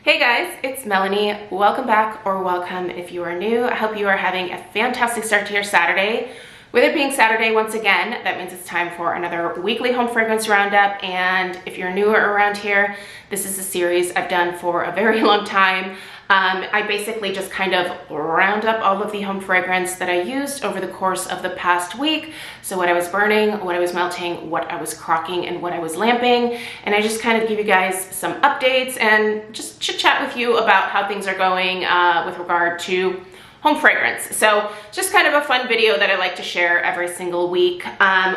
Hey guys, it's Melanie. Welcome back, or welcome if you are new. I hope you are having a fantastic start to your Saturday. With it being Saturday once again, that means it's time for another weekly home fragrance roundup. And if you're newer around here, this is a series I've done for a very long time. I basically just kind of round up all of the home fragrance that I used over the course of the past week. So what I was burning, what I was melting, what I was crocking, and what I was lamping. And I just kind of give you guys some updates and just chit chat with you about how things are going with regard to home fragrance. So just kind of a fun video that I like to share every single week.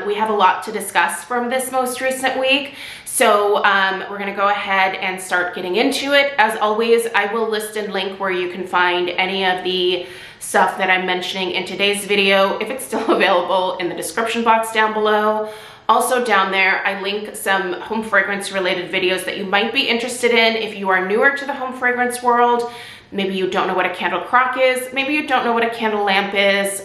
We have a lot to discuss from this most recent week. So we're gonna go ahead and start getting into it. As always, I will list and link where you can find any of the stuff that I'm mentioning in today's video, if it's still available, in the description box down below. Also down there, I link some home fragrance related videos that you might be interested in if you are newer to the home fragrance world. Maybe you don't know what a candle crock is. Maybe you don't know what a candle lamp is.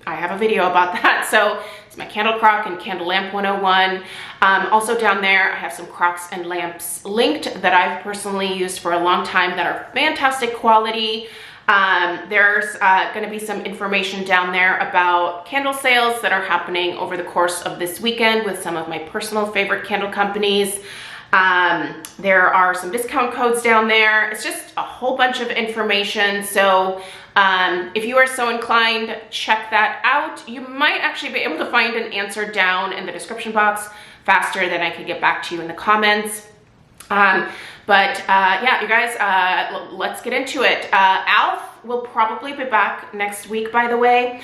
I have a video about that. So it's my candle crock and candle lamp 101. Also down there, I have some crocks and lamps linked that I've personally used for a long time that are fantastic quality. There's going to be some information down there about candle sales that are happening over the course of this weekend with some of my personal favorite candle companies. There are some discount codes down there. It's just a whole bunch of information. So if you are so inclined, check that out. You might actually be able to find an answer down in the description box faster than I could get back to you in the comments. Yeah, you guys, let's get into it. Alf will probably be back next week, by the way.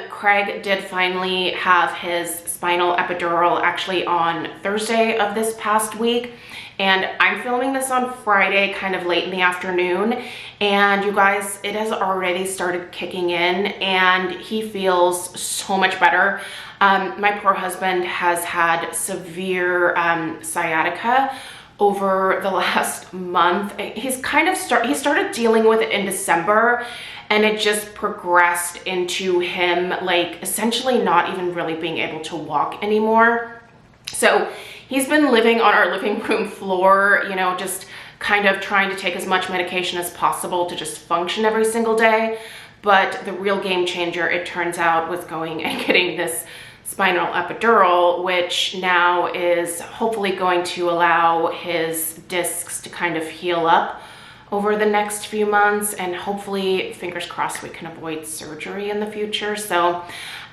Craig did finally have his spinal epidural actually on Thursday of this past week. And I'm filming this on Friday, kind of late in the afternoon. And you guys, it has already started kicking in and he feels so much better. My poor husband has had severe sciatica over the last month. He's kind of he started dealing with it in December, and it just progressed into him like essentially not even really being able to walk anymore. So he's been living on our living room floor, you know, just kind of trying to take as much medication as possible to just function every single day. But the real game changer, it turns out, was going and getting this spinal epidural, which now is hopefully going to allow his discs to kind of heal up over the next few months, and hopefully, fingers crossed, we can avoid surgery in the future. So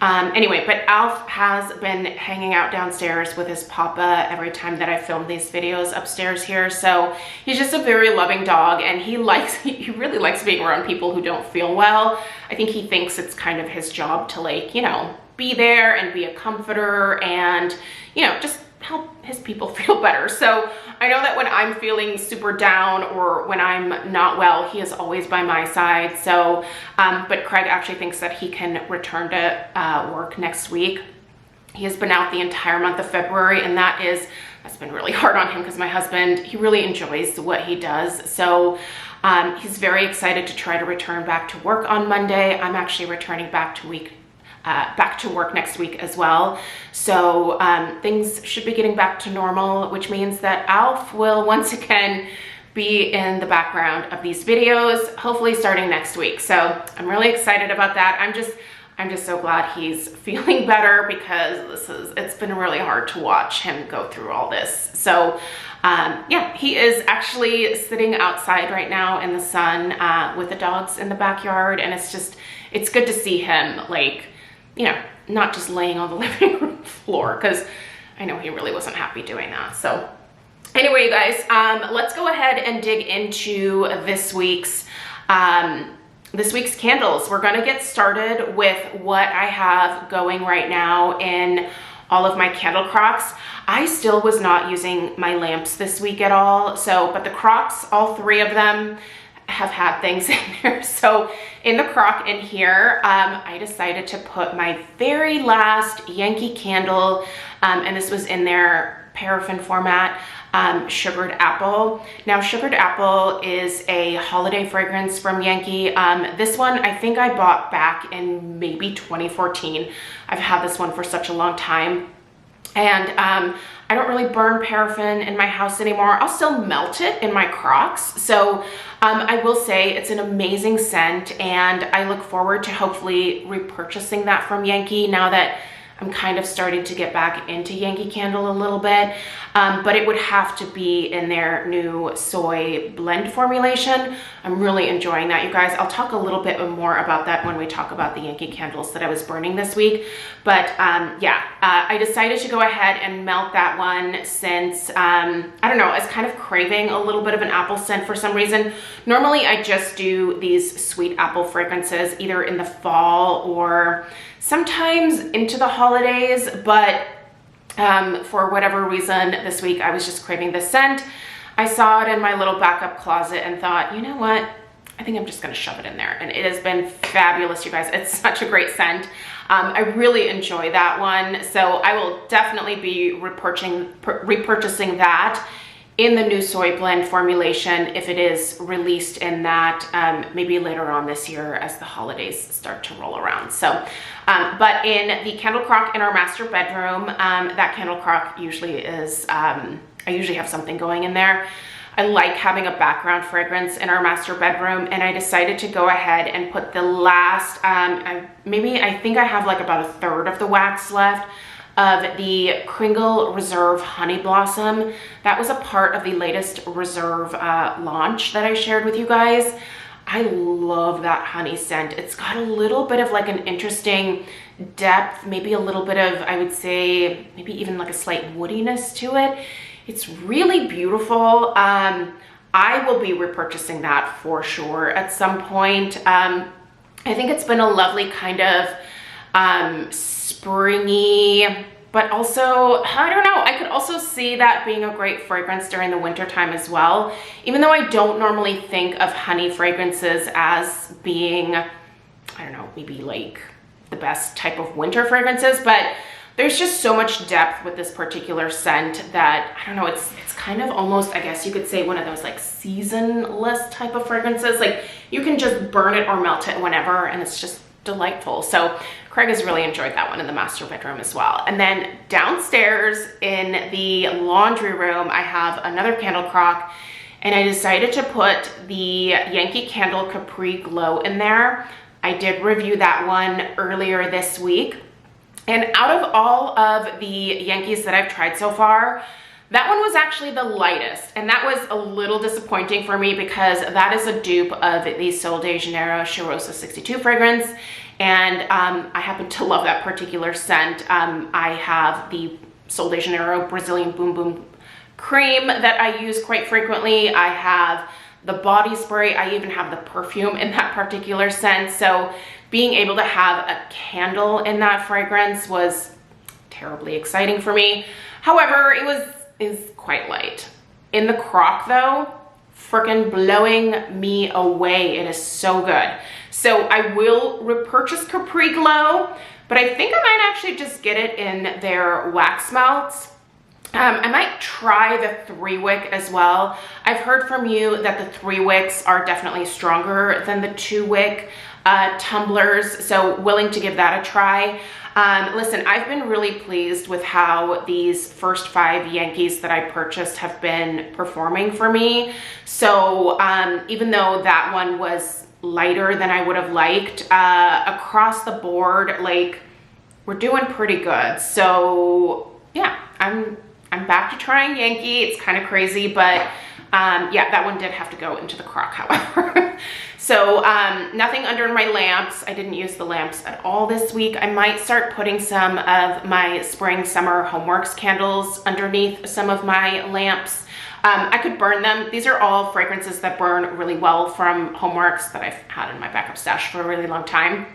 anyway, but Alf has been hanging out downstairs with his papa every time that I film these videos upstairs here. So he's just a very loving dog, and he really likes being around people who don't feel well. I think he thinks it's kind of his job to, like, you know, be there and be a comforter and, you know, just help his people feel better. So I know that when I'm feeling super down or when I'm not well, he is always by my side. So, but Craig actually thinks that he can return to work next week. He has been out the entire month of February, and that's been really hard on him because my husband, he really enjoys what he does. So he's very excited to try to return back to work on Monday. I'm actually returning back to work next week as well. So things should be getting back to normal, which means that Alf will once again be in the background of these videos, hopefully starting next week. So I'm really excited about that. I'm just so glad he's feeling better, because it's been really hard to watch him go through all this. So yeah, he is actually sitting outside right now in the sun with the dogs in the backyard, and it's good to see him, like, you know, not just laying on the living room floor, because I know he really wasn't happy doing that. So anyway, you guys, let's go ahead and dig into this week's candles. We're gonna get started with what I have going right now in all of my candle crocks. I still was not using my lamps this week at all. So, but the crocks, all three of them, have had things in there. So in the crock in here, I decided to put my very last Yankee Candle, and this was in their paraffin format, Sugared Apple. Now, Sugared Apple is a holiday fragrance from Yankee. This one I think I bought back in maybe 2014. I've had this one for such a long time. And I don't really burn paraffin in my house anymore. I'll still melt it in my Crocs. So I will say it's an amazing scent, and I look forward to hopefully repurchasing that from Yankee now that I'm kind of starting to get back into Yankee Candle a little bit. But it would have to be in their new soy blend formulation. I'm really enjoying that, you guys. I'll talk a little bit more about that when we talk about the Yankee candles that I was burning this week. But yeah, I decided to go ahead and melt that one since, I don't know, I was kind of craving a little bit of an apple scent for some reason. Normally I just do these sweet apple fragrances either in the fall or sometimes into the holidays, but for whatever reason this week I was just craving the scent. I saw it in my little backup closet and thought, you know what, I think I'm just gonna shove it in there. And it has been fabulous, you guys. It's such a great scent. I really enjoy that one. So I will definitely be repurchasing that in the new soy blend formulation if it is released in that maybe later on this year as the holidays start to roll around. So but in the candle crock in our master bedroom, that candle crock usually is I usually have something going in there. I like having a background fragrance in our master bedroom, and I decided to go ahead and put the last I think I have like about a third of the wax left of the Kringle Reserve Honey Blossom. That was a part of the latest Reserve launch that I shared with you guys. I love that honey scent. It's got a little bit of like an interesting depth, maybe a little bit of, I would say, maybe even like a slight woodiness to it. It's really beautiful. I will be repurchasing that for sure at some point. I think it's been a lovely kind of springy, but also, I don't know, I could also see that being a great fragrance during the winter time as well. Even though I don't normally think of honey fragrances as being, I don't know, maybe like the best type of winter fragrances, but there's just so much depth with this particular scent that, I don't know, it's kind of almost, I guess you could say, one of those like seasonless type of fragrances. Like you can just burn it or melt it whenever, and it's just delightful. So Craig has really enjoyed that one in the master bedroom as well. And then downstairs in the laundry room, I have another candle crock, and I decided to put the Yankee Candle Capri Glow in there. I did review that one earlier this week. And out of all of the Yankees that I've tried so far, that one was actually the lightest, and that was a little disappointing for me because that is a dupe of the Sol de Janeiro Cheirosa 62 fragrance, and I happen to love that particular scent. I have the Sol de Janeiro Brazilian Boom Boom cream that I use quite frequently. I have the body spray. I even have the perfume in that particular scent. So being able to have a candle in that fragrance was terribly exciting for me. However, is quite light. In the crock though, freaking blowing me away. It is so good. So I will repurchase Capri Glow, but I think I might actually just get it in their wax melts. I might try the 3-wick as well. I've heard from you that the 3-wicks are definitely stronger than the 2-wick tumblers, so willing to give that a try. Listen, I've been really pleased with how these first 5 Yankees that I purchased have been performing for me. So even though that one was lighter than I would have liked, across the board, like, we're doing pretty good. So yeah, I'm back to trying Yankee. It's kind of crazy, but yeah, that one did have to go into the crock, however. So nothing under my lamps. I didn't use the lamps at all this week. I might start putting some of my spring summer HomeWorx candles underneath some of my lamps. I could burn them. These are all fragrances that burn really well from HomeWorx that I've had in my backup stash for a really long time.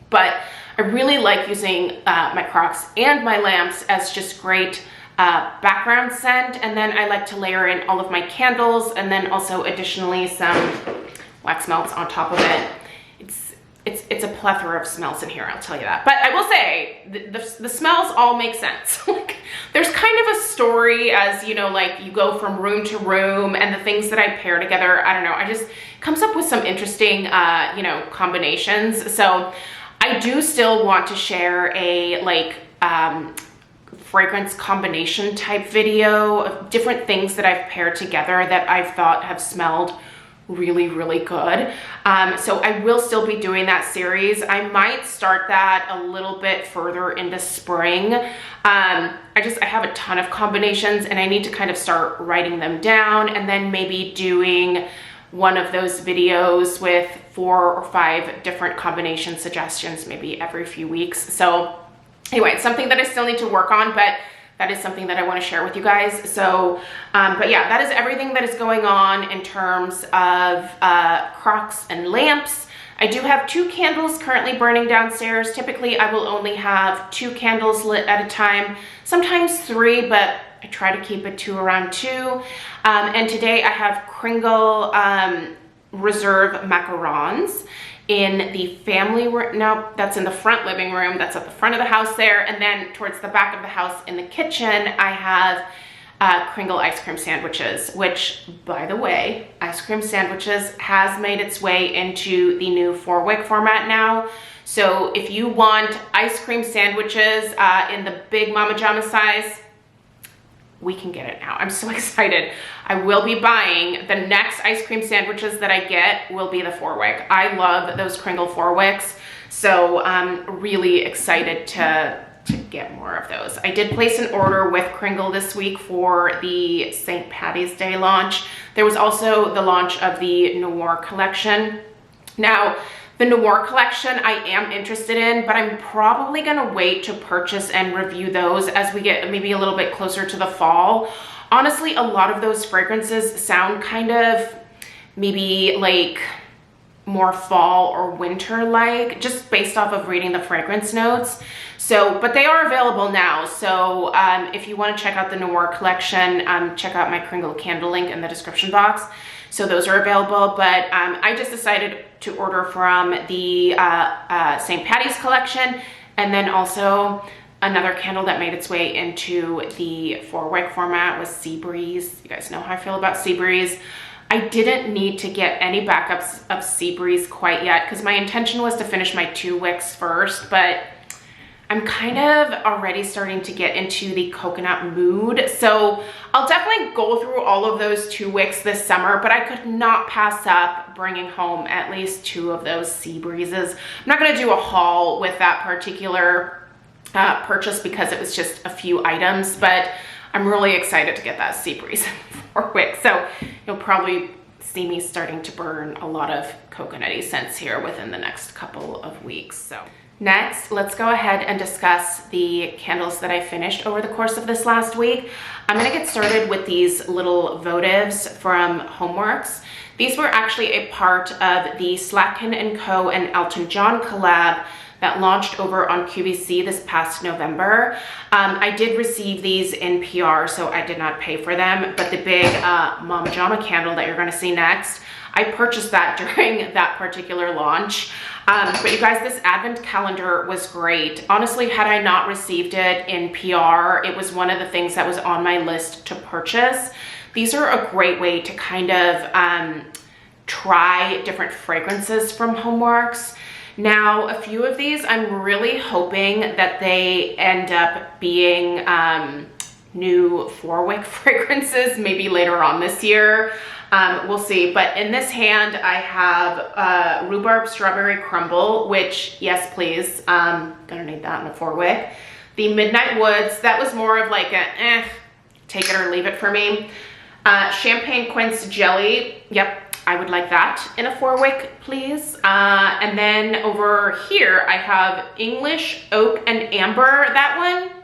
But I really like using my Crocs and my lamps as just great background scent, and then I like to layer in all of my candles, and then also additionally some wax melts on top of it. It's a plethora of smells in here, I'll tell you that. But I will say the smells all make sense. Like, there's kind of a story, as you know, like you go from room to room, and the things that I pair together, I don't know, I just comes up with some interesting you know, combinations. So I do still want to share a like fragrance combination type video of different things that I've paired together that I've thought have smelled really, really good. So I will still be doing that series. I might start that a little bit further into spring. I have a ton of combinations and I need to kind of start writing them down and then maybe doing one of those videos with 4 or 5 different combination suggestions maybe every few weeks. So anyway, it's something that I still need to work on, but that is something that I want to share with you guys. So, but yeah, that is everything that is going on in terms of crocks and lamps. I do have 2 candles currently burning downstairs. Typically, I will only have 2 candles lit at a time, sometimes 3, but I try to keep it to around 2. And today I have Kringle Reserve macarons in the family room. No, that's in the front living room. That's at the front of the house there. And then towards the back of the house in the kitchen, I have Kringle ice cream sandwiches, which, by the way, ice cream sandwiches has made its way into the new 4-wick format now. So if you want ice cream sandwiches in the big Mama Jama size, we can get it now. I'm so excited. I will be buying the next ice cream sandwiches that I get will be the 4-wick. I love those Kringle 4-wicks. So I'm really excited to get more of those. I did place an order with Kringle this week for the St. Patty's Day launch. There was also the launch of the Noir collection. Now, the Noir collection I am interested in, but I'm probably gonna wait to purchase and review those as we get maybe a little bit closer to the fall. Honestly, a lot of those fragrances sound kind of maybe like more fall or winter-like, just based off of reading the fragrance notes. So, but they are available now. So if you wanna check out the Noir collection, check out my Kringle candle link in the description box. So those are available, but I just decided to order from the St. Patty's collection, and then also another candle that made its way into the 4-wick format was Sea Breeze. You guys know how I feel about Sea Breeze. I didn't need to get any backups of Sea Breeze quite yet because my intention was to finish my 2 wicks first, but I'm kind of already starting to get into the coconut mood. So I'll definitely go through all of those 2 wicks this summer, but I could not pass up bringing home at least 2 of those Sea Breezes. I'm not gonna do a haul with that particular purchase because it was just a few items, but I'm really excited to get that Sea Breeze 4-wick. So you'll probably see me starting to burn a lot of coconutty scents here within the next couple of weeks. So next, let's go ahead and discuss the candles that I finished over the course of this last week. I'm gonna get started with these little votives from HomeWorx. These were actually a part of the Slatkin & Co. and Elton John collab that launched over on QVC this past November. I did receive these in PR, so I did not pay for them, but the big Mama Jama candle that you're gonna see next, I purchased that during that particular launch. But you guys, this advent calendar was great. Honestly, had I not received it in PR, it was one of the things that was on my list to purchase. These are a great way to kind of try different fragrances from HomeWorx. Now, a few of these, I'm really hoping that they end up being new 4-wick fragrances, maybe later on this year. We'll see. But in this hand, I have Rhubarb Strawberry Crumble, which, yes, please, gonna need that in a 4-wick. The Midnight Woods, that was more of like a, take it or leave it for me. Champagne Quince Jelly, yep, I would like that in a 4-wick, please. And then over here, I have English Oak and Amber, that one.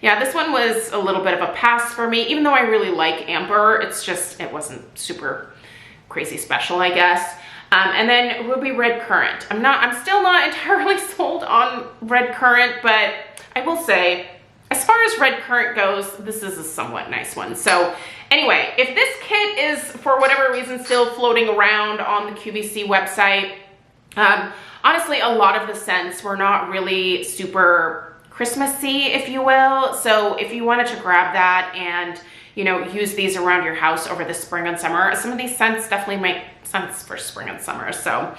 Yeah, this one was a little bit of a pass for me, even though I really like amber. It's just, it wasn't super crazy special, I guess. And then Ruby Red Currant. I'm still not entirely sold on Red Currant, but I will say, as far as Red Currant goes, this is a somewhat nice one. So anyway, if this kit is, for whatever reason, still floating around on the QVC website, honestly, a lot of the scents were not really super Christmassy, if you will. So if you wanted to grab that and, you know, use these around your house over the spring and summer, some of these scents definitely make sense for spring and summer. So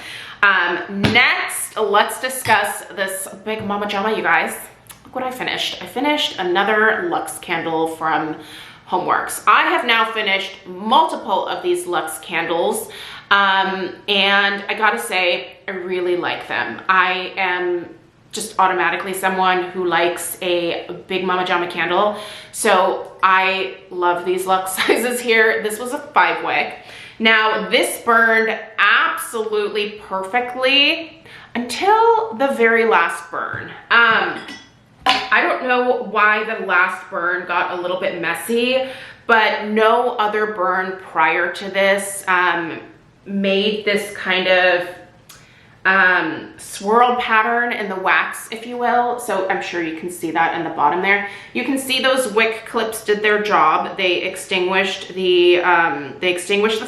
next, let's discuss this big Mama Jama, you guys. look what I finished. I finished another Luxe candle from HomeWorx. I have now finished multiple of these Luxe candles, and I gotta say, I really like them. I am just automatically someone who likes a big Mama Jama candle, so I love these Luxe sizes here. This was a 5-wick. Now, this burned absolutely perfectly until the very last burn. I don't know why the last burn got a little bit messy, but no other burn prior to this made this kind of swirl pattern in the wax, if you will. So I'm sure you can see that in the bottom there. You can see those wick clips did their job. They extinguished the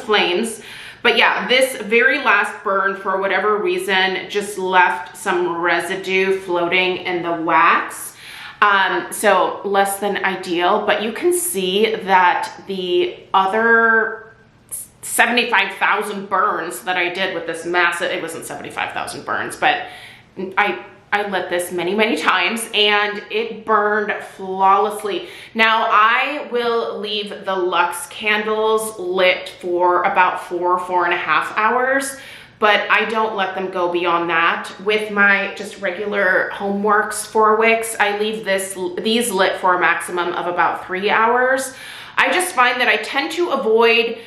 flames. But yeah, this very last burn, for whatever reason, just left some residue floating in the wax. So less than ideal, but you can see that the other 75,000 burns that I did with this massive, it wasn't 75,000 burns, but I lit this many times and it burned flawlessly. Now I will leave the Luxe candles lit for about 4.5 hours, but I don't let them go beyond that. With my just regular HomeWorx 4 wicks, I leave these lit for a maximum of about 3 hours. I just find that I tend to avoid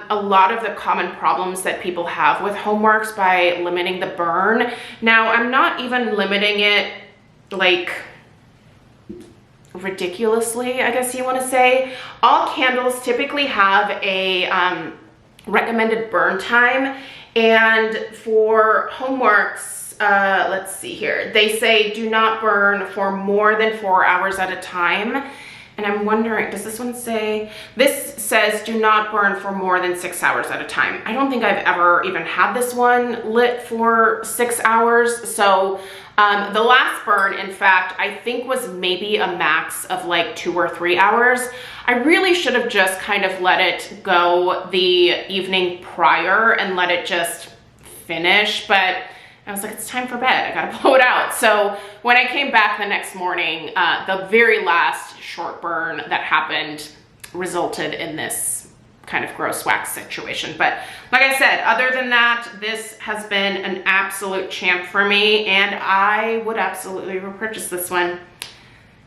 a lot of the common problems that people have with HomeWorx by limiting the burn. Now, I'm not even limiting it like ridiculously, I guess you want to say. All candles typically have a recommended burn time, and for HomeWorx, let's see here, they say do not burn for more than 4 hours at a time. And I'm wondering, does this one say? This says do not burn for more than 6 hours at a time. I don't think I've ever even had this one lit for 6 hours. So the last burn, in fact, I think was maybe a max of like 2 or 3 hours. I really should have just kind of let it go the evening prior and let it just finish, but I was like, it's time for bed, I gotta blow it out. So when I came back the next morning, the very last short burn that happened resulted in this kind of gross wax situation. But like I said, other than that, this has been an absolute champ for me, and I would absolutely repurchase this one.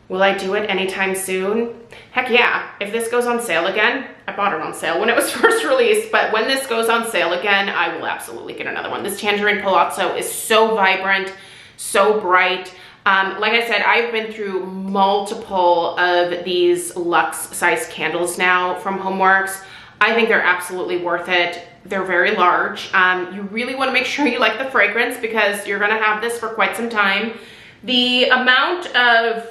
Will I do it anytime soon? Heck yeah. If this goes on sale again, I bought it on sale when it was first released, but when this goes on sale again, I will absolutely get another one. This Tangerine Palazzo is so vibrant, so bright. Like I said, I've been through multiple of these Luxe size candles now from HomeWorx. I think they're absolutely worth it. They're very large. You really want to make sure you like the fragrance because you're going to have this for quite some time. The amount of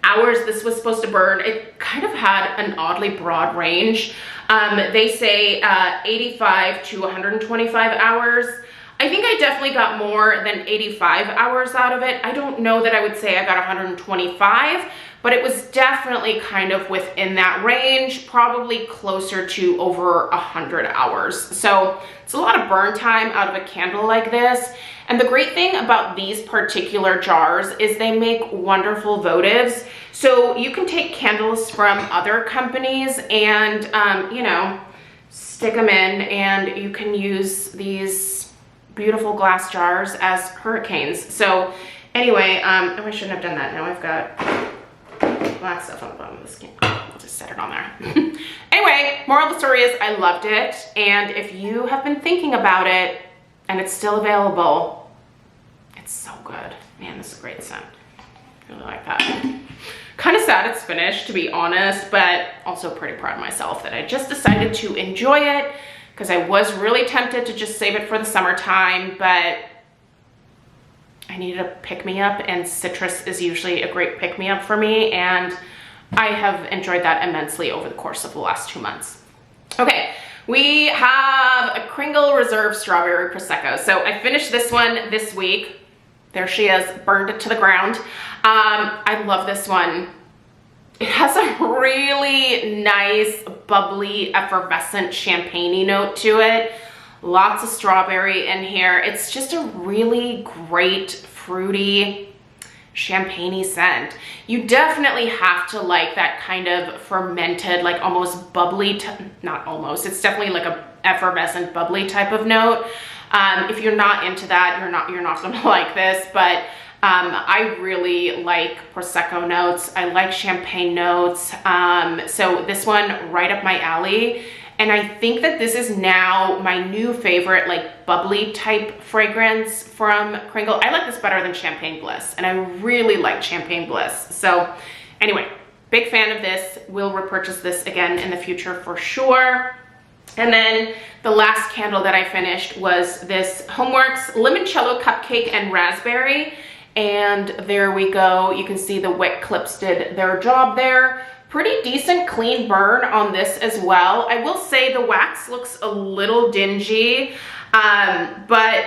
hours this was supposed to burn, it kind of had an oddly broad range. They say 85 to 125 hours. I think I definitely got more than 85 hours out of it. I don't know that I would say I got 125, but it was definitely kind of within that range, probably closer to over 100 hours. So it's a lot of burn time out of a candle like this. And the great thing about these particular jars is they make wonderful votives. So you can take candles from other companies and, you know, stick them in, and you can use these beautiful glass jars as hurricanes. So anyway, oh, I shouldn't have done that. Now I've got black stuff on the bottom of this can. I'll just set it on there. Anyway, moral of the story is I loved it. And if you have been thinking about it and it's still available, it's so good. Man, this is a great scent. I really like that. Kind of sad it's finished, to be honest, but also pretty proud of myself that I just decided to enjoy it, because I was really tempted to just save it for the summertime, but I needed a pick-me-up, and citrus is usually a great pick-me-up for me, and I have enjoyed that immensely over the course of the last 2 months. Okay, we have a Kringle Reserve Strawberry Prosecco. So I finished this one this week. There she is, burned it to the ground. I love this one. It has a really nice, bubbly, effervescent champagne-y note to it. Lots of strawberry in here. It's just a really great, fruity champagne-y scent. You definitely have to like that kind of fermented, like almost bubbly, not almost, it's definitely like a effervescent bubbly type of note. If you're not into that, you're not gonna like this, but I really like Prosecco notes. I like champagne notes. So this one right up my alley. And I think that this is now my new favorite, like bubbly type fragrance from Kringle. I like this better than Champagne Bliss, and I really like Champagne Bliss. So anyway, big fan of this. We'll repurchase this again in the future for sure. And then the last candle that I finished was this HomeWorx Limoncello Cupcake and Raspberry. And there we go. You can see the wick clips did their job there. Pretty decent clean burn on this as well. I will say the wax looks a little dingy, but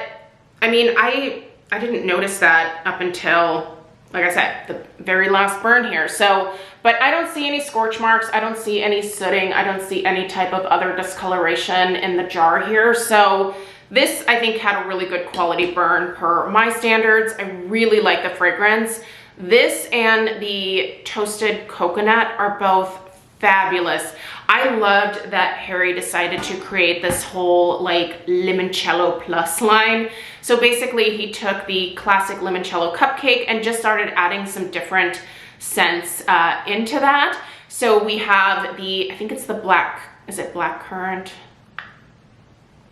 I mean, I didn't notice that up until, like I said, the very last burn here. So, but I don't see any scorch marks. I don't see any sooting. I don't see any type of other discoloration in the jar here. So this, I think, had a really good quality burn per my standards. I really like the fragrance. This and the toasted coconut are both fabulous. I loved that Harry decided to create this whole like limoncello plus line. So basically he took the classic limoncello cupcake and just started adding some different scents into that. So we have the, I think it's the black, is it black currant?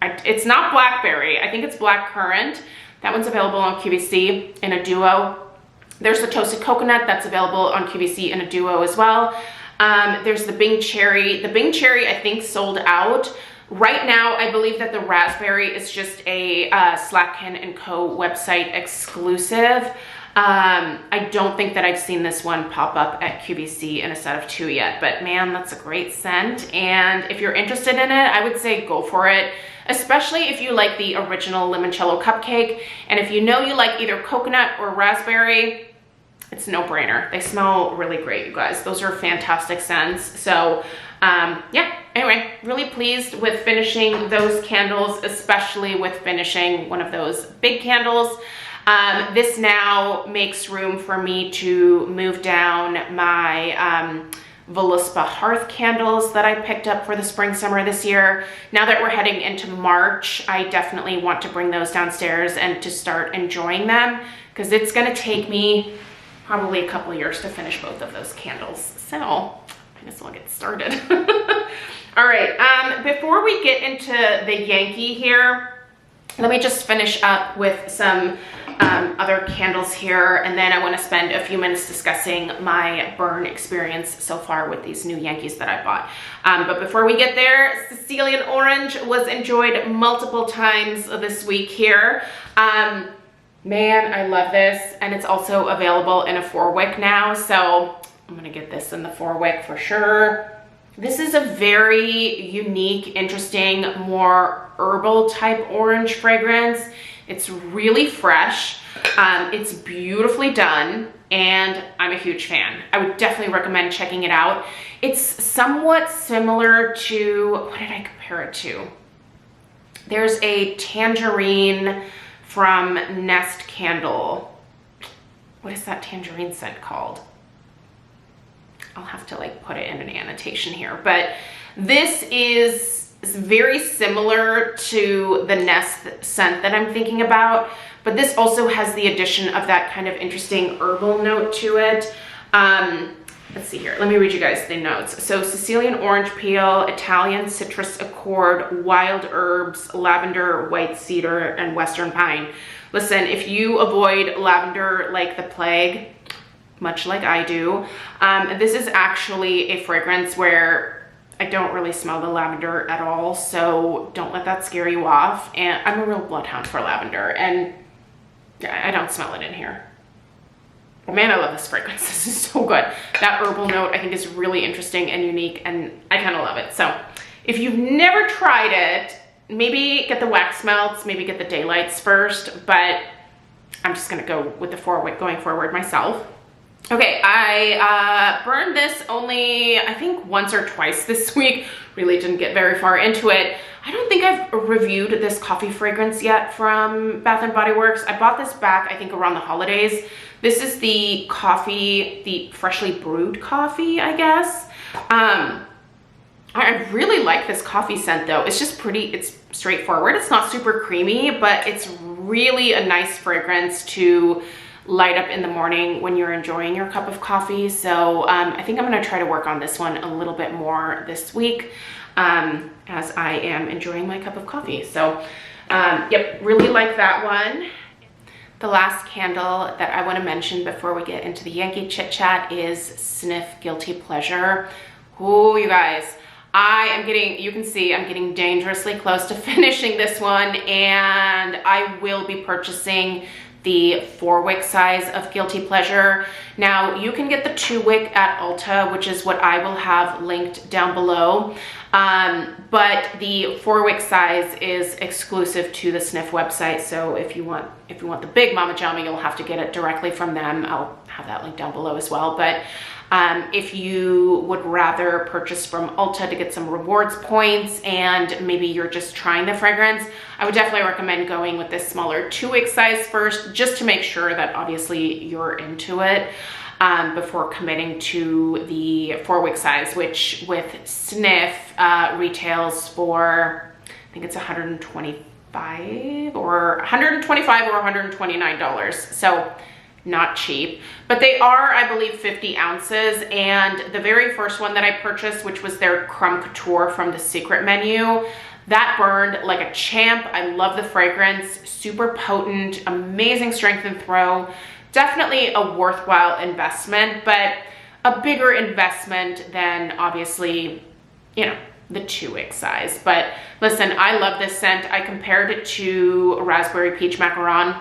It's not blackberry, I think it's black currant. That one's available on QVC in a duo. There's the toasted coconut that's available on QVC in a duo as well. There's the Bing Cherry. The Bing Cherry, I think, sold out. Right now, I believe that the raspberry is just a Slatkin & Co. website exclusive. I don't think that I've seen this one pop up at QVC in a set of 2 yet, but man, that's a great scent. And if you're interested in it, I would say go for it, especially if you like the original limoncello cupcake. And if you know you like either coconut or raspberry, it's a no-brainer. They smell really great, you guys. Those are fantastic scents. So yeah, anyway, really pleased with finishing those candles, especially with finishing one of those big candles. This now makes room for me to move down my Voluspa hearth candles that I picked up for the spring summer this year. Now that we're heading into March, I definitely want to bring those downstairs and to start enjoying them, because it's going to take me probably a couple of years to finish both of those candles. So I guess I'll get started. All right, before we get into the Yankee here, let me just finish up with some other candles here, and then I want to spend a few minutes discussing my burn experience so far with these new Yankees that I bought. But before we get there, Sicilian Orange was enjoyed multiple times this week here. Man, I love this, and it's also available in a 4-wick now, so I'm gonna get this in the 4-wick for sure. This is a very unique, interesting, more herbal type orange fragrance. It's really fresh, it's beautifully done, and I'm a huge fan. I would definitely recommend checking it out. It's somewhat similar to, what did I compare it to? There's a tangerine from Nest Candle. What is that tangerine scent called? I'll have to like put it in an annotation here, but this is very similar to the Nest scent that I'm thinking about, but this also has the addition of that kind of interesting herbal note to it. Let's see here, let me read you guys the notes. So Sicilian orange peel, Italian citrus accord, wild herbs, lavender, white cedar, and western pine. Listen, if you avoid lavender like the plague, much like I do, this is actually a fragrance where I don't really smell the lavender at all, so don't let that scare you off. And I'm a real bloodhound for lavender, and I don't smell it in here. Oh man, I love this fragrance. This is so good. That herbal note I think is really interesting and unique, and I kind of love it. So if you've never tried it, maybe get the wax melts, maybe get the daylights first, but I'm just gonna go with the 4-wick going forward myself. Okay, I burned this only, I think, once or twice this week. Really didn't get very far into it. I don't think I've reviewed this coffee fragrance yet from Bath & Body Works. I bought this back, I think, around the holidays. This is the coffee, the freshly brewed coffee, I guess. I really like this coffee scent though. It's just pretty, it's straightforward. It's not super creamy, but it's really a nice fragrance to light up in the morning when you're enjoying your cup of coffee. So I think I'm gonna try to work on this one a little bit more this week as I am enjoying my cup of coffee. So yep, really like that one. The last candle that I wanna mention before we get into the Yankee chit chat is Snif Guilty Pleasure. Oh, you guys, I am getting, you can see I'm getting dangerously close to finishing this one, and I will be purchasing the 4-wick size of Guilty Pleasure. Now you can get the 2-wick at Ulta, which is what I will have linked down below. But the 4-wick size is exclusive to the Snif website. So if you want the big Mama Jama, you'll have to get it directly from them. I'll have that link down below as well. But if you would rather purchase from Ulta to get some rewards points and maybe you're just trying the fragrance, I would definitely recommend going with this smaller 2-wick size first, just to make sure that obviously you're into it before committing to the 4-wick size, which with Snif retails for, I think it's $125 or $129. So not cheap, but they are, I believe, 50 ounces. And the very first one that I purchased, which was their Crumb Couture from the Secret Menu, that burned like a champ. I love the fragrance, super potent, amazing strength and throw. Definitely a worthwhile investment, but a bigger investment than obviously, you know, the 2-wick size. But listen, I love this scent. I compared it to Raspberry Peach Macaron.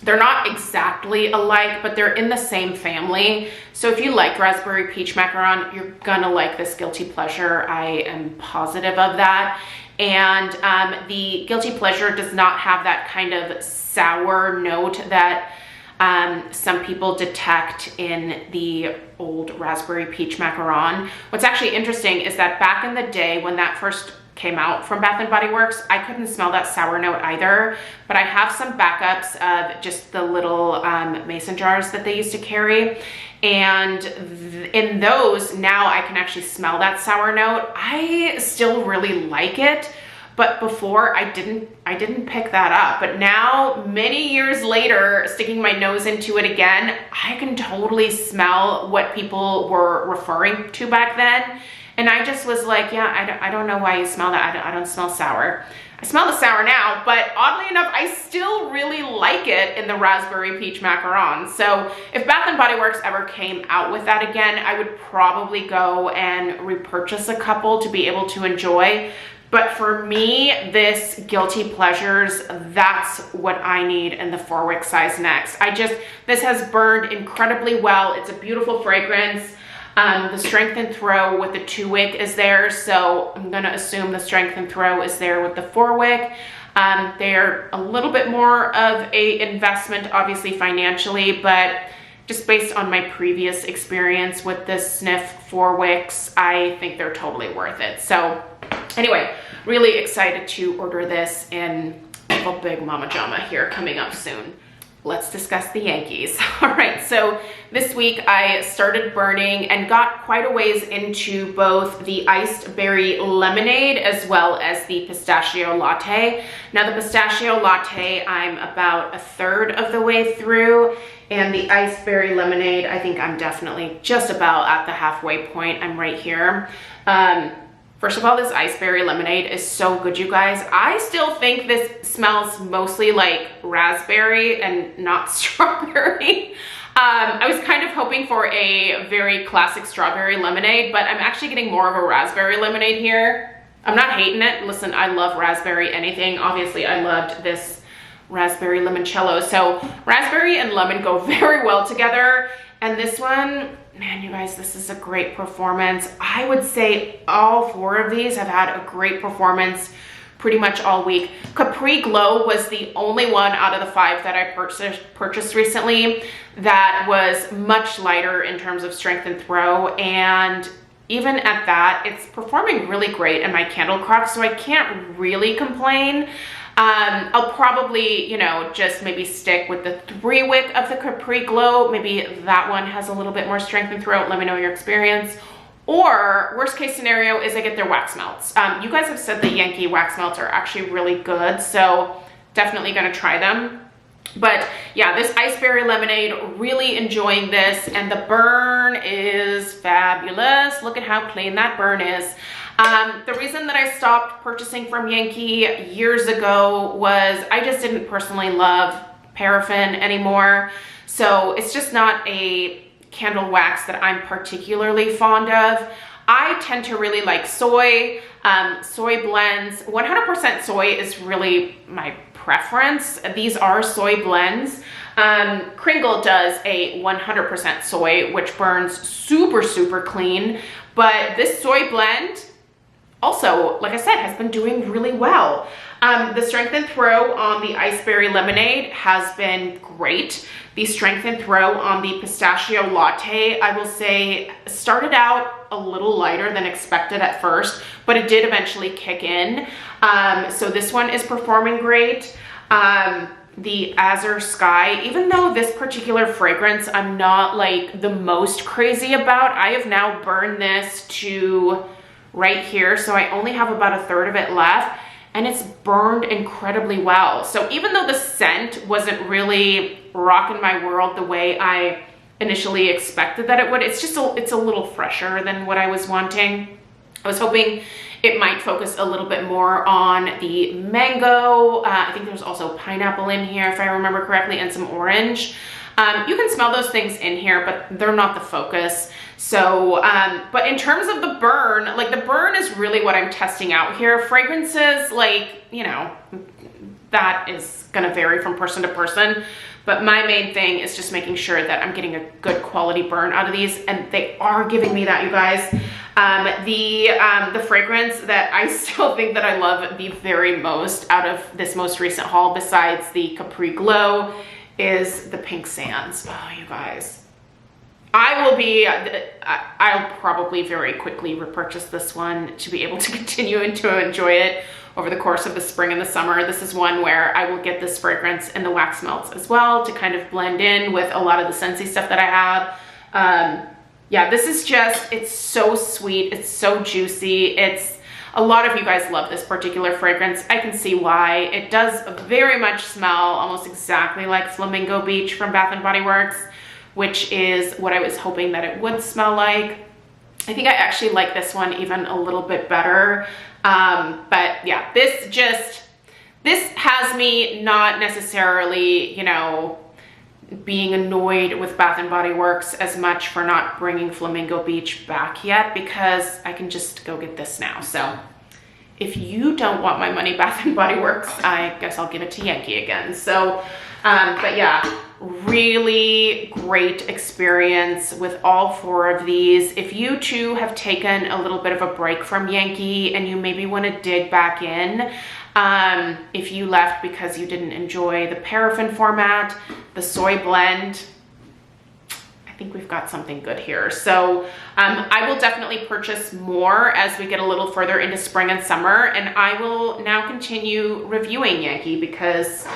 They're not exactly alike, but they're in the same family. So if you like Raspberry Peach Macaron, you're gonna like this Guilty Pleasure. I am positive of that. And the Guilty Pleasure does not have that kind of sour note that some people detect in the old Raspberry Peach Macaron. What's actually interesting is that back in the day when that first came out from Bath & Body Works, I couldn't smell that sour note either, but I have some backups of just the little mason jars that they used to carry. And in those, now I can actually smell that sour note. I still really like it, but before I didn't pick that up. But now, many years later, sticking my nose into it again, I can totally smell what people were referring to back then. And I just was like, yeah, I don't know why you smell that. I don't smell sour. I smell the sour now, but oddly enough, I still really like it in the Raspberry Peach Macaron. So if Bath & Body Works ever came out with that again, I would probably go and repurchase a couple to be able to enjoy. But for me, this Guilty Pleasures, that's what I need in the 4-wick size next. This has burned incredibly well. It's a beautiful fragrance. The strength and throw with the 2-wick is there, so I'm gonna assume the strength and throw is there with the 4-wick. They're a little bit more of a investment, obviously financially, but just based on my previous experience with the Snif 4-wicks, I think they're totally worth it. So anyway, really excited to order this in a big Mama Jama here coming up soon. Let's discuss the Yankees. All right, so this week I started burning and got quite a ways into both the iced berry lemonade as well as the pistachio latte. Now the pistachio latte, I'm about a third of the way through, and the iced berry lemonade, I think I'm definitely just about at the halfway point. I'm right here. First of all, this iced berry lemonade is so good, you guys. I still think this smells mostly like raspberry and not strawberry. I was kind of hoping for a very classic strawberry lemonade, but I'm actually getting more of a raspberry lemonade here. I'm not hating it. Listen, I love raspberry anything. Obviously, I loved this raspberry limoncello. So raspberry and lemon go very well together. And this one, man, you guys, this is a great performance. I would say all 4 of these have had a great performance pretty much all week. Capri Glow was the only one out of the 5 that I purchased recently that was much lighter in terms of strength and throw, and even at that, it's performing really great in my candle crock, so I can't really complain. I'll probably, you know, just maybe stick with the 3-wick of the Capri Glow. Maybe that one has a little bit more strength and throat. Let me know your experience. Or worst case scenario is I get their wax melts. You guys have said the Yankee wax melts are actually really good, so definitely gonna try them. But yeah, this Iceberry Lemonade, really enjoying this, and the burn is fabulous. Look at how clean that burn is. The reason that I stopped purchasing from Yankee years ago was I just didn't personally love paraffin anymore. So it's just not a candle wax that I'm particularly fond of. I tend to really like soy, soy blends. 100% soy is really my preference. These are soy blends. Kringle does a 100% soy, which burns super, super clean. But this soy blend also, like I said, has been doing really well. The strength and throw on the Iceberry Lemonade has been great. The strength and throw on the Pistachio Latte, I will say, started out a little lighter than expected at first, but it did eventually kick in. So this one is performing great. The Azure Sky, even though this particular fragrance I'm not like the most crazy about, I have now burned this to right here, so I only have about 1/3 of it left, and it's burned incredibly well. So even though the scent wasn't really rocking my world the way I initially expected that it would, it's a little fresher than what I was wanting. I was hoping it might focus a little bit more on the mango. I think there's also pineapple in here, if I remember correctly, and some orange. You can smell those things in here, but they're not the focus. So, but in terms of the burn, like the burn is really what I'm testing out here. Fragrances, like, you know, that is gonna vary from person to person. But my main thing is just making sure that I'm getting a good quality burn out of these, and they are giving me that, you guys. The fragrance that I still think that I love the very most out of this most recent haul, besides the Capri Glow, is the Pink Sands. Oh, you guys. I'll probably very quickly repurchase this one to be able to continue and to enjoy it over the course of the spring and the summer. This is one where I will get this fragrance in the wax melts as well to kind of blend in with a lot of the Scentsy stuff that I have. Yeah, this is just, it's so sweet. It's so juicy. A lot of you guys love this particular fragrance. I can see why. It does very much smell almost exactly like Flamingo Beach from Bath & Body Works, which is what I was hoping that it would smell like. I think I actually like this one even a little bit better. But yeah, this has me not necessarily, you know, being annoyed with Bath & Body Works as much for not bringing Flamingo Beach back yet, because I can just go get this now. So if you don't want my money, Bath & Body Works, I guess I'll give it to Yankee again. So, but yeah, really great experience with all 4 of these. If you too have taken a little bit of a break from Yankee and you maybe want to dig back in, if you left because you didn't enjoy the paraffin format, the soy blend, I think we've got something good here. So I will definitely purchase more as we get a little further into spring and summer, and I will now continue reviewing Yankee because,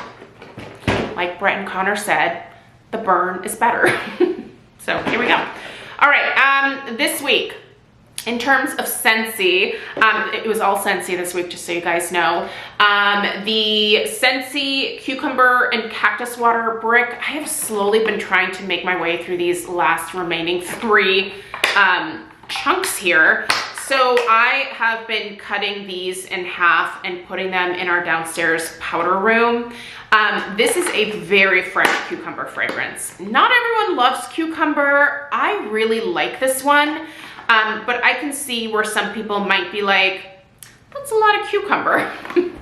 like Brett and Connor said, the burn is better. So here we go. All right, this week, in terms of Scentsy, it was all Scentsy this week, just so you guys know. The Scentsy Cucumber and Cactus Water Brick, I have slowly been trying to make my way through these last remaining 3 chunks here. So I have been cutting these in half and putting them in our downstairs powder room. This is a very fresh cucumber fragrance. Not everyone loves cucumber. I really like this one. But I can see where some people might be like, that's a lot of cucumber. I don't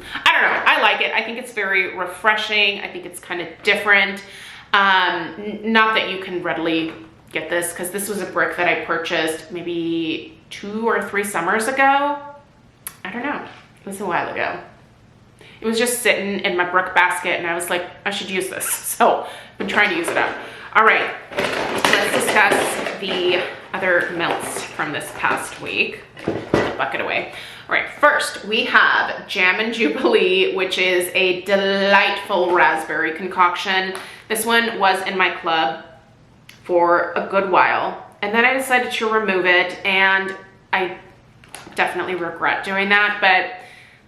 know, I like it. I think it's very refreshing. I think it's kind of different. Not that you can readily get this, because this was a brick that I purchased maybe 2 or 3 summers ago. I don't know, it was a while ago. It was just sitting in my brick basket and I was like, I should use this. So I've been trying to use it up. All right, let's discuss the other melts from this past week. Put the bucket away. All right, first we have Jam and Jubilee, which is a delightful raspberry concoction. This one was in my club for a good while, and then I decided to remove it, and I definitely regret doing that. But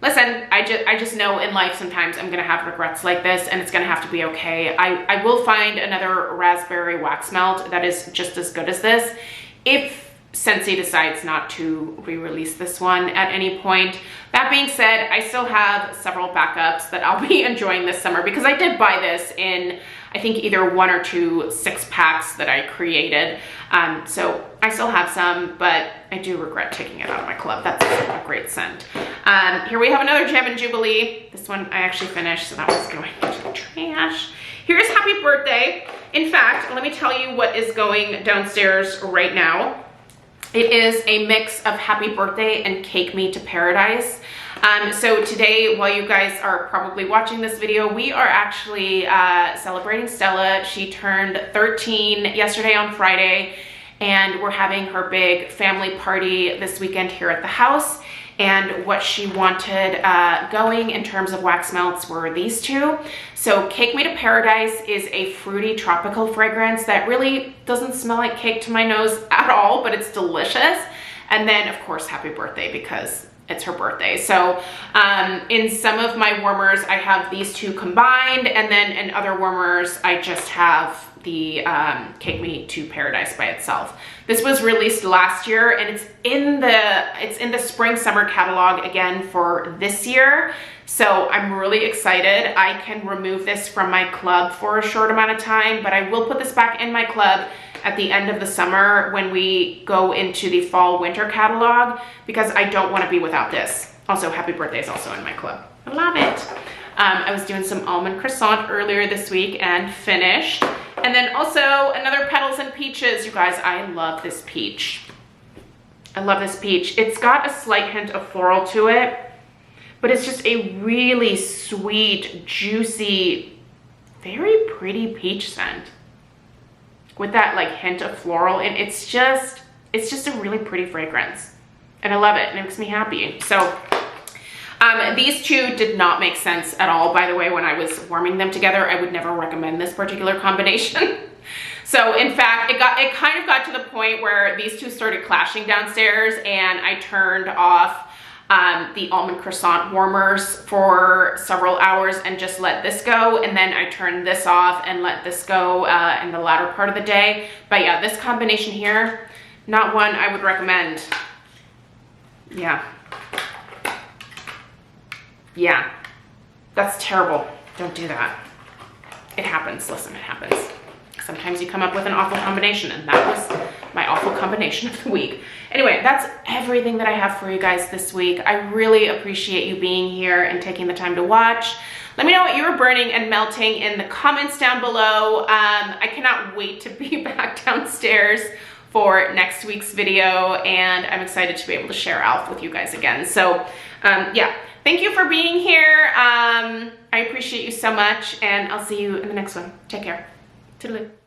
listen, I just know in life sometimes I'm gonna have regrets like this, and it's gonna have to be okay. I will find another raspberry wax melt that is just as good as this if Scentsy decides not to re-release this one at any point. That being said, I still have several backups that I'll be enjoying this summer, because I did buy this in, I think, either 1 or 2 6-packs that I created. So I still have some, but I do regret taking it out of my club. That's a great scent. Here we have another Jam and Jubilee. This one I actually finished, so that was going into the trash. Here's Happy Birthday. In fact, let me tell you what is going downstairs right now. It is a mix of Happy Birthday and Cake Me to Paradise. So today, while you guys are probably watching this video, we are actually celebrating Stella. She turned 13 yesterday on Friday, and we're having her big family party this weekend here at the house. And what she wanted going in terms of wax melts were these two. So Cake Me to Paradise is a fruity tropical fragrance that really doesn't smell like cake to my nose at all, but it's delicious. And then of course Happy Birthday, because it's her birthday. So in some of my warmers I have these two combined, and then in other warmers I just have the Cake Me to Paradise by itself. This was released last year, and it's in the spring summer catalog again for this year. So I'm really excited. I can remove this from my club for a short amount of time, but I will put this back in my club at the end of the summer when we go into the fall winter catalog, because I don't want to be without this. Also, Happy Birthday is also in my club. I love it. I was doing some almond croissant earlier this week and finished. And then also another Petals and Peaches. You guys, I love this peach. I love this peach. It's got a slight hint of floral to it, but it's just a really sweet, juicy, very pretty peach scent with that like hint of floral. And it's just a really pretty fragrance, and I love it, and it makes me happy. So these two did not make sense at all, by the way, when I was warming them together. I would never recommend this particular combination. So in fact, it kind of got to the point where these two started clashing downstairs, and I turned off the almond croissant warmers for several hours and just let this go. And then I turned this off and let this go in the latter part of the day. But yeah, this combination here, not one I would recommend. Yeah, that's terrible. Don't do that. It happens. Listen, it happens. Sometimes you come up with an awful combination, and that was my awful combination of the week. Anyway, that's everything that I have for you guys this week. I really appreciate you being here and taking the time to watch. Let me know what you're burning and melting in the comments down below. I cannot wait to be back downstairs for next week's video, and I'm excited to be able to share Alf with you guys again. So yeah, thank you for being here. I appreciate you so much, and I'll see you in the next one. Take care. Toodaloo.